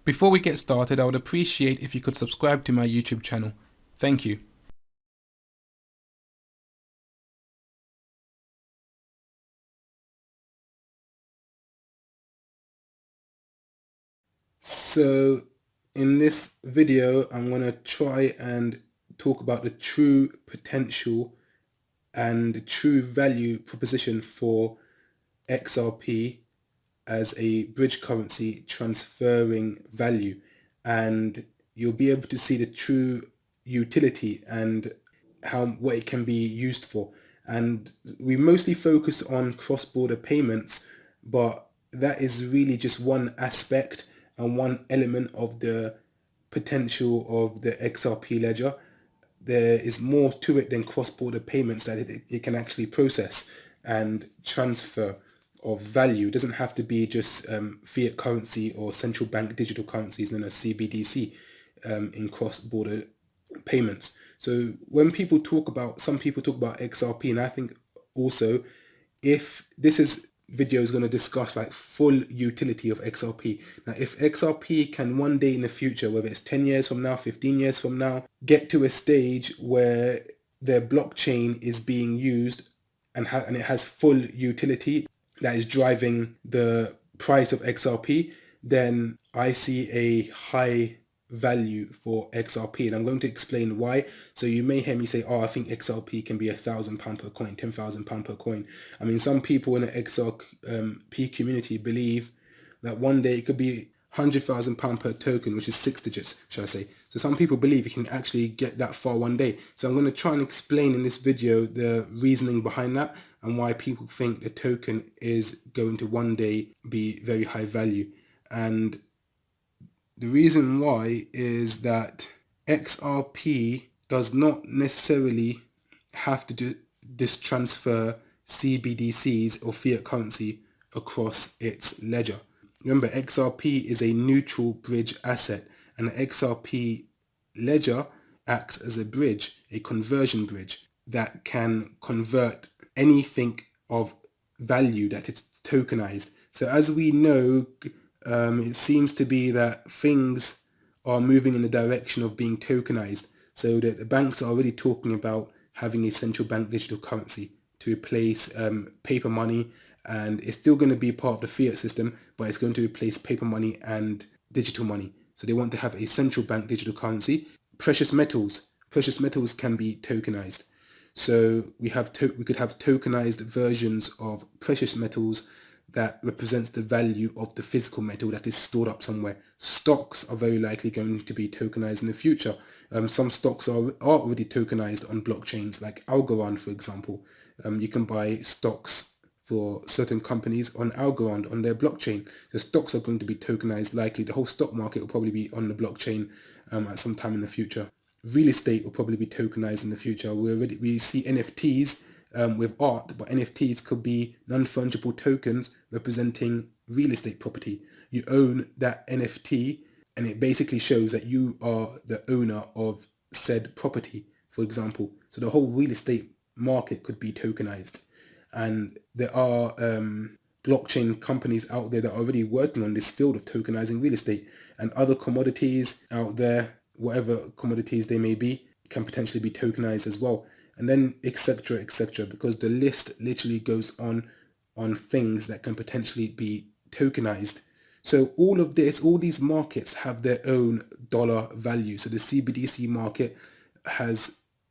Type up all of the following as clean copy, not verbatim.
Before we get started, I would appreciate if you could subscribe to my YouTube channel. Thank you. So in this video, I'm going to try and talk about the true potential and the true value proposition for XRP as a bridge currency transferring value, and you'll be able to see the true utility and what it can be used for. And we mostly focus on cross-border payments, but that is really just one aspect and one element of the potential of the XRP ledger. There is more to it than cross-border payments that it can actually process and transfer of value. It doesn't have to be just fiat currency or central bank digital currencies known as CBDC in cross-border payments. So when some people talk about XRP, and I think also, if this video is going to discuss like full utility of XRP. Now, if XRP can one day in the future, whether it's 10 years from now, 15 years from now, get to a stage where their blockchain is being used and it has full utility that is driving the price of XRP, then I see a high value for XRP, and I'm going to explain why. So you may hear me say, oh, I think XRP can be £1,000 per coin, £10,000 per coin. I mean, some people in the XRP community believe that one day it could be £100,000 per token, which is 6 digits, shall I say. So some people believe you can actually get that far one day. So I'm going to try and explain in this video the reasoning behind that and why people think the token is going to one day be very high value. And the reason why is that XRP does not necessarily have to just transfer CBDCs or fiat currency across its ledger. Remember, XRP is a neutral bridge asset, and the XRP ledger acts as a bridge, a conversion bridge that can convert anything of value that is tokenized. So as we know, it seems to be that things are moving in the direction of being tokenized, so that the banks are already talking about having a central bank digital currency to replace paper money, and it's still going to be part of the fiat system, but it's going to replace paper money and digital money. So they want to have a central bank digital currency. Precious metals can be tokenized. So we could have tokenized versions of precious metals that represents the value of the physical metal that is stored up somewhere. Stocks are very likely going to be tokenized in the future. Some stocks are already tokenized on blockchains, like Algorand, for example. You can buy stocks for certain companies on Algorand, on their blockchain. The stocks are going to be tokenized likely. The whole stock market will probably be on the blockchain at some time in the future. Real estate will probably be tokenized in the future. We see NFTs with art, but NFTs could be non-fungible tokens representing real estate property. You own that NFT and it basically shows that you are the owner of said property, for example. So the whole real estate market could be tokenized. And there are blockchain companies out there that are already working on this field of tokenizing real estate, and other commodities out there, whatever commodities they may be, can potentially be tokenized as well. And then etc, because the list literally goes on things that can potentially be tokenized. So all these markets have their own dollar value. So the CBDC market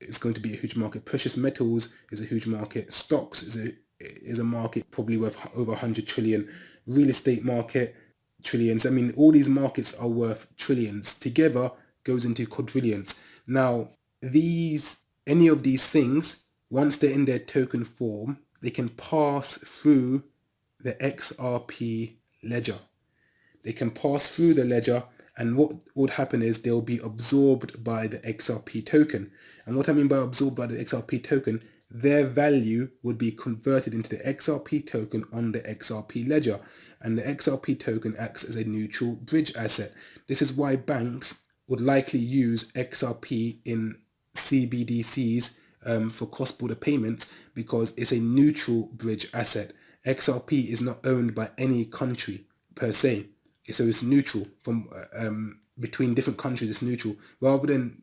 is going to be a huge market. Precious metals is a huge market. Stocks is a market probably worth over 100 trillion. Real estate market, trillions. I mean, all these markets are worth trillions. Together goes into quadrillions. Now, any of these things, once they're in their token form, they can pass through the XRP ledger. They can pass through the ledger, and what would happen is they'll be absorbed by the XRP token. And what I mean by absorbed by the XRP token, their value would be converted into the XRP token on the XRP ledger, and the XRP token acts as a neutral bridge asset. This is why banks would likely use XRP in CBDCs for cross-border payments, because it's a neutral bridge asset. XRP is not owned by any country per se. So it's neutral from between different countries. It's neutral rather than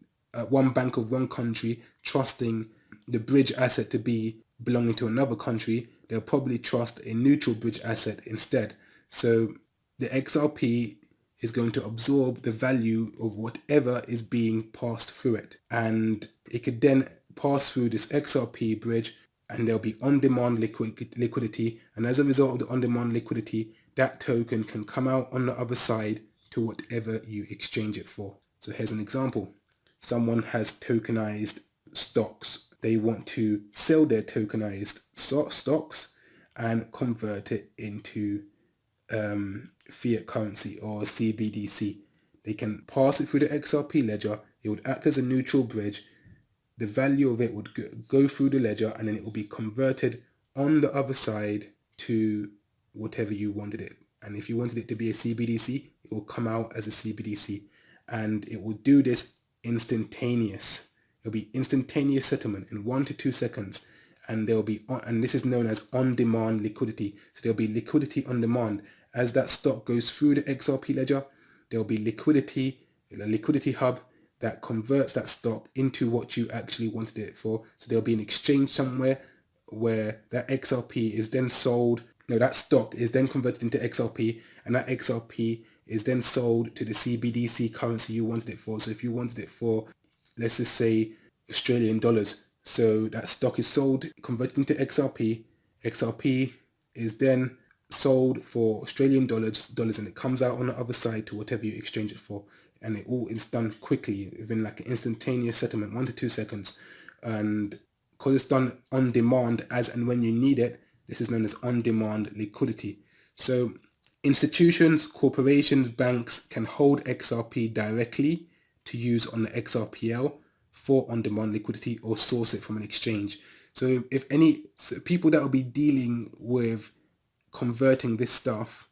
one bank of one country trusting the bridge asset to be belonging to another country. They'll probably trust a neutral bridge asset instead. So the XRP is going to absorb the value of whatever is being passed through it, and it could then pass through this XRP bridge, and there'll be on-demand liquidity, and as a result of the on-demand liquidity, that token can come out on the other side to whatever you exchange it for. So here's an example. Someone has tokenized stocks. They want to sell their tokenized stocks and convert it into fiat currency or CBDC. They can pass it through the XRP ledger. It would act as a neutral bridge. The value of it would go through the ledger, and then it will be converted on the other side to whatever you wanted it. And if you wanted it to be a CBDC, it will come out as a CBDC, and it will do this instantaneous. It'll be instantaneous settlement in 1 to 2 seconds, and and this is known as on-demand liquidity. So there'll be liquidity on demand. As that stock goes through the XRP ledger, there'll be liquidity, a liquidity hub that converts that stock into what you actually wanted it for. So there'll be an exchange somewhere where that XRP is then sold. No, that stock is then converted into XRP, and that XRP is then sold to the CBDC currency you wanted it for. So if you wanted it for, let's just say, Australian dollars, so that stock is sold, converted into XRP. XRP is then sold for Australian dollars, and it comes out on the other side to whatever you exchange it for. And it all is done quickly, within like an instantaneous settlement, 1 to 2 seconds. And because it's done on demand as and when you need it, this is known as on-demand liquidity. So institutions, corporations, banks can hold XRP directly to use on the XRPL for on-demand liquidity, or source it from an exchange. So people that will be dealing with converting this stuff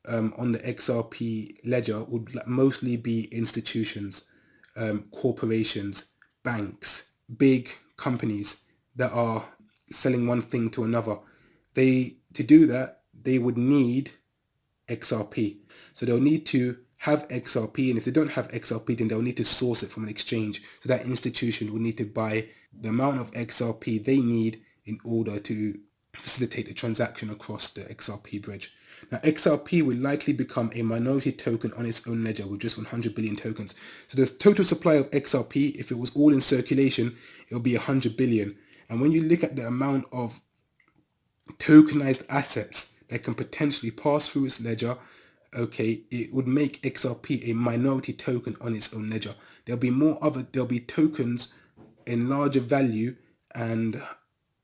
on the XRP ledger would mostly be institutions, corporations, banks, big companies that are selling one thing to another. To do that, they would need XRP. So they'll need to have XRP, and if they don't have XRP, then they'll need to source it from an exchange. So that institution will need to buy the amount of XRP they need in order to facilitate the transaction across the XRP bridge. Now, XRP will likely become a minority token on its own ledger with just 100 billion tokens. So the total supply of XRP, if it was all in circulation, it would be 100 billion. And when you look at the amount of tokenized assets that can potentially pass through its ledger, okay, it would make XRP a minority token on its own ledger. There'll be tokens in larger value and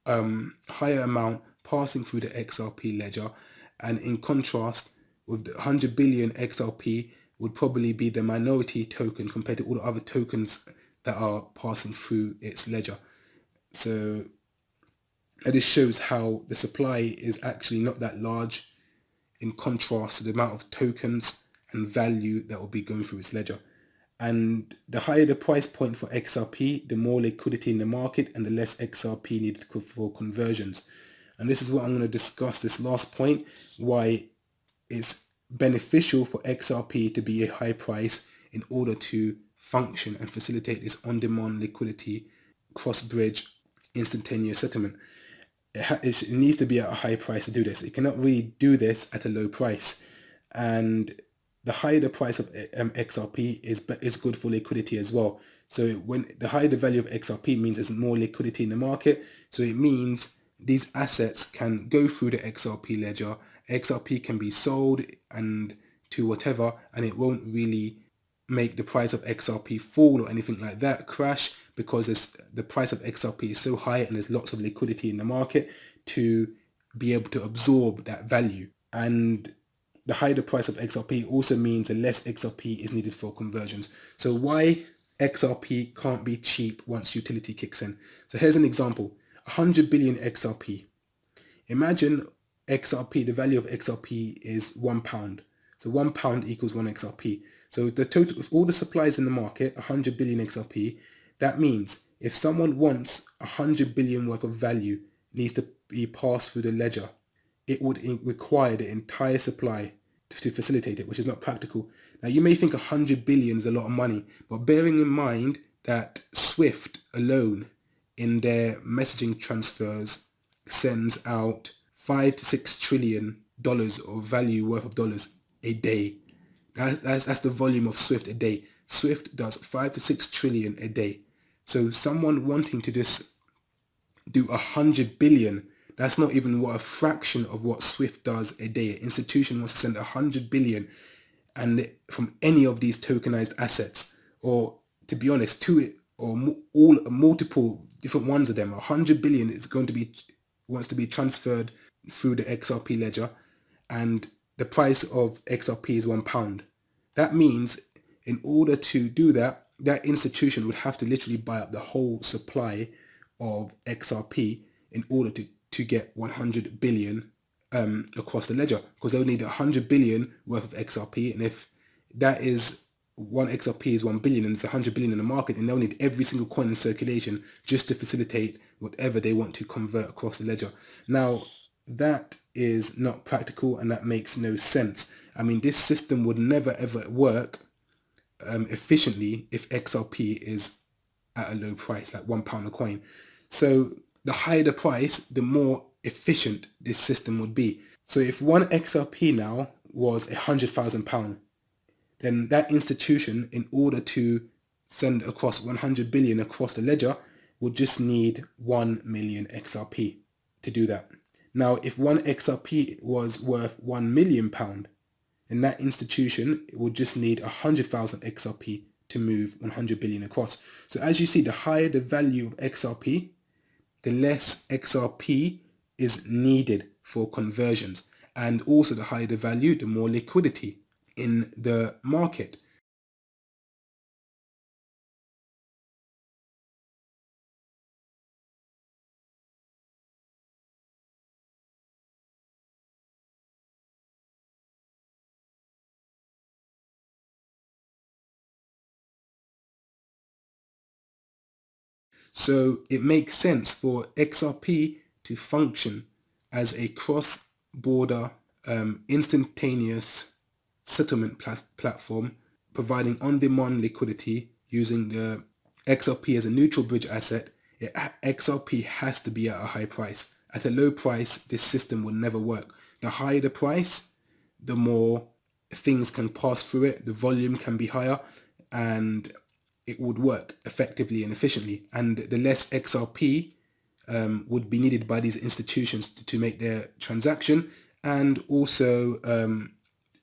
higher amount passing through the XRP ledger, and in contrast with the 100 billion, XRP would probably be the minority token compared to all the other tokens that are passing through its ledger. So this shows how the supply is actually not that large in contrast to the amount of tokens and value that will be going through its ledger. And the higher the price point for XRP, the more liquidity in the market and the less XRP needed for conversions. And this is what I'm going to discuss, this last point, why it's beneficial for XRP to be a high price in order to function and facilitate this on-demand liquidity, cross-bridge, instantaneous settlement. It needs to be at a high price to do this. It cannot really do this at a low price. And the higher the price of XRP is good for liquidity as well. So when the higher the value of XRP means there's more liquidity in the market. So it means these assets can go through the XRP ledger. XRP can be sold and to whatever, and it won't really make the price of XRP fall or anything like that, crash, because the price of XRP is so high and there's lots of liquidity in the market to be able to absorb that value. And the higher the price of XRP also means the less XRP is needed for conversions. So why XRP can't be cheap once utility kicks in? So here's an example. 100 billion XRP. Imagine XRP, the value of XRP is £1. So £1 equals 1 XRP. So the total, if all the supplies in the market, 100 billion XRP, that means if someone wants 100 billion worth of value needs to be passed through the ledger, it would require the entire supply to facilitate it, which is not practical. Now, you may think 100 billion is a lot of money, but bearing in mind that Swift alone in their messaging transfers sends out $5 to $6 trillion of value worth of dollars a day. That's the volume of Swift a day. Swift does 5 to 6 trillion a day. So someone wanting to just do 100 billion, that's not even what a fraction of what Swift does a day. An institution wants to send 100 billion and from any of these tokenized assets, or to be honest, to it, or all multiple different ones of them. 100 billion is wants to be transferred through the XRP ledger, and the price of XRP is £1. That means in order to do that, that institution would have to literally buy up the whole supply of XRP in order to get 100 billion across the ledger, because they'll need 100 billion worth of XRP, and if that is one XRP is 1 billion and it's 100 billion in the market, and they'll need every single coin in circulation just to facilitate whatever they want to convert across the ledger. Now, that is not practical and that makes no sense. I mean, this system would never ever work efficiently if XRP is at a low price, like £1 a coin. So the higher the price, the more efficient this system would be. So if one XRP now was £100,000, then that institution, in order to send across 100 billion across the ledger, would just need 1 million XRP to do that. Now, if one XRP was worth £1 million, then that institution would just need 100,000 XRP to move 100 billion across. So as you see, the higher the value of XRP, the less XRP is needed for conversions. And also the higher the value, the more liquidity in the market. So it makes sense for XRP to function as a cross-border instantaneous settlement platform, providing on-demand liquidity using the XRP as a neutral bridge asset. XRP has to be at a high price. At a low price, this system will never work. The higher the price, the more things can pass through it, the volume can be higher, and it would work effectively and efficiently. And the less XRP would be needed by these institutions to make their transaction, and also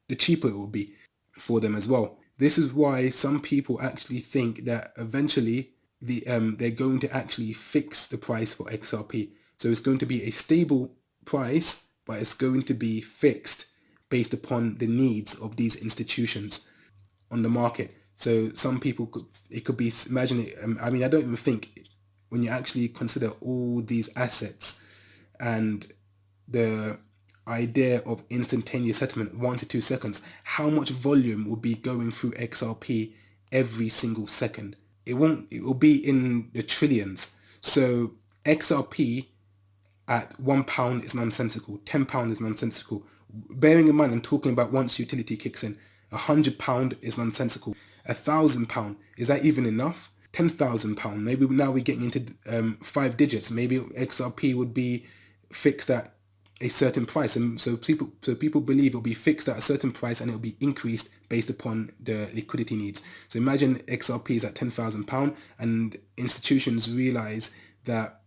the cheaper it will be for them as well. This is why some people actually think that eventually they're going to actually fix the price for XRP. So it's going to be a stable price, but it's going to be fixed based upon the needs of these institutions on the market. So some people it could be, imagine it, I mean, I don't even think, when you actually consider all these assets and the idea of instantaneous settlement, 1 to 2 seconds, how much volume will be going through XRP every single second? It will be in the trillions. So XRP at £1 is nonsensical, £10 is nonsensical. Bearing in mind, I'm talking about once utility kicks in. £100 is nonsensical. £1,000, is that even enough? £10,000, maybe now we're getting into 5 digits. Maybe XRP would be fixed at a certain price, and so people believe it'll be fixed at a certain price and it'll be increased based upon the liquidity needs. So imagine XRP is at £10,000 and institutions realize that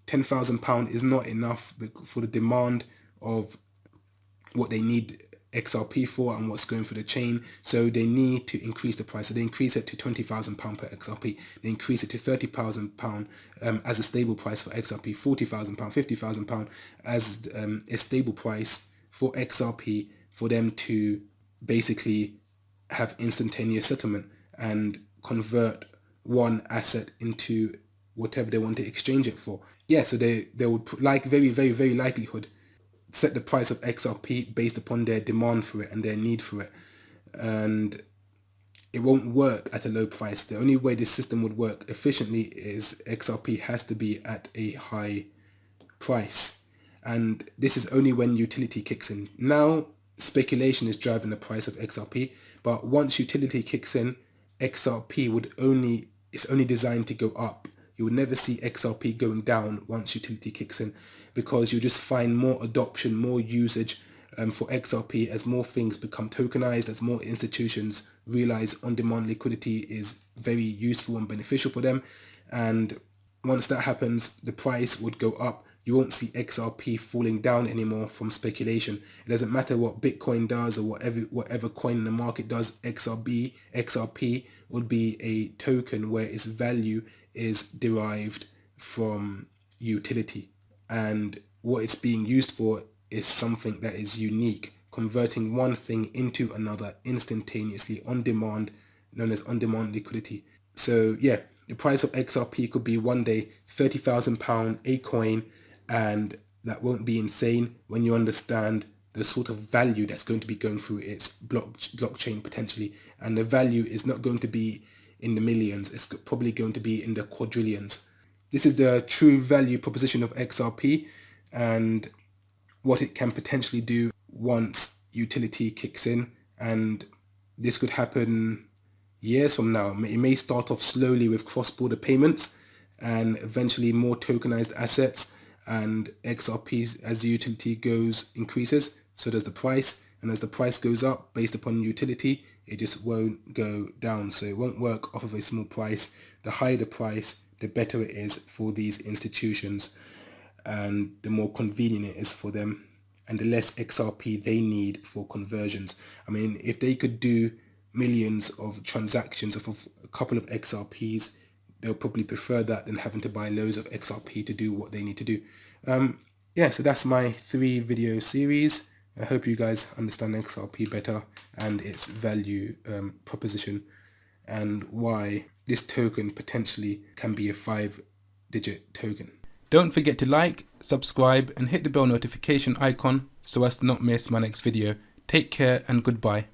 £10,000 is not enough for the demand of what they need XRP for and what's going through the chain. So they need to increase the price. So they increase it to £20,000 per XRP. They increase it to £30,000 as a stable price for XRP, £40,000, £50,000 as a stable price for XRP, for them to basically have instantaneous settlement and convert one asset into whatever they want to exchange it for. Yeah, so they would, like, very likelihood, set the price of XRP based upon their demand for it and their need for it. And it won't work at a low price. The only way this system would work efficiently is XRP has to be at a high price. And this is only when utility kicks in. Now, speculation is driving the price of XRP. But once utility kicks in, it's only designed to go up. You will never see XRP going down once utility kicks in, because you just find more adoption, more usage for XRP as more things become tokenized, as more institutions realize on-demand liquidity is very useful and beneficial for them. And once that happens, the price would go up. You won't see XRP falling down anymore from speculation. It doesn't matter what Bitcoin does or whatever coin in the market does. XRP would be a token where its value is derived from utility, and what it's being used for is something that is unique, converting one thing into another instantaneously on demand, known as on-demand liquidity. So yeah, the price of XRP could be one day £30,000 a coin, and that won't be insane when you understand the sort of value that's going to be going through its blockchain potentially. And the value is not going to be in the millions, it's probably going to be in the quadrillions. This is the true value proposition of XRP and what it can potentially do once utility kicks in. And this could happen years from now. It may start off slowly with cross-border payments and eventually more tokenized assets, and XRP, as the utility increases, so does the price. And as the price goes up based upon utility, it just won't go down. So it won't work off of a small price. The higher the price, the better it is for these institutions, and the more convenient it is for them, and the less XRP they need for conversions. I mean, if they could do millions of transactions of a couple of XRPs, they'll probably prefer that than having to buy loads of XRP to do what they need to do. Yeah, so that's my 3 video series. I hope you guys understand XRP better and its value proposition, and why this token potentially can be a 5-digit token. Don't forget to like, subscribe and hit the bell notification icon so as to not miss my next video. Take care and goodbye.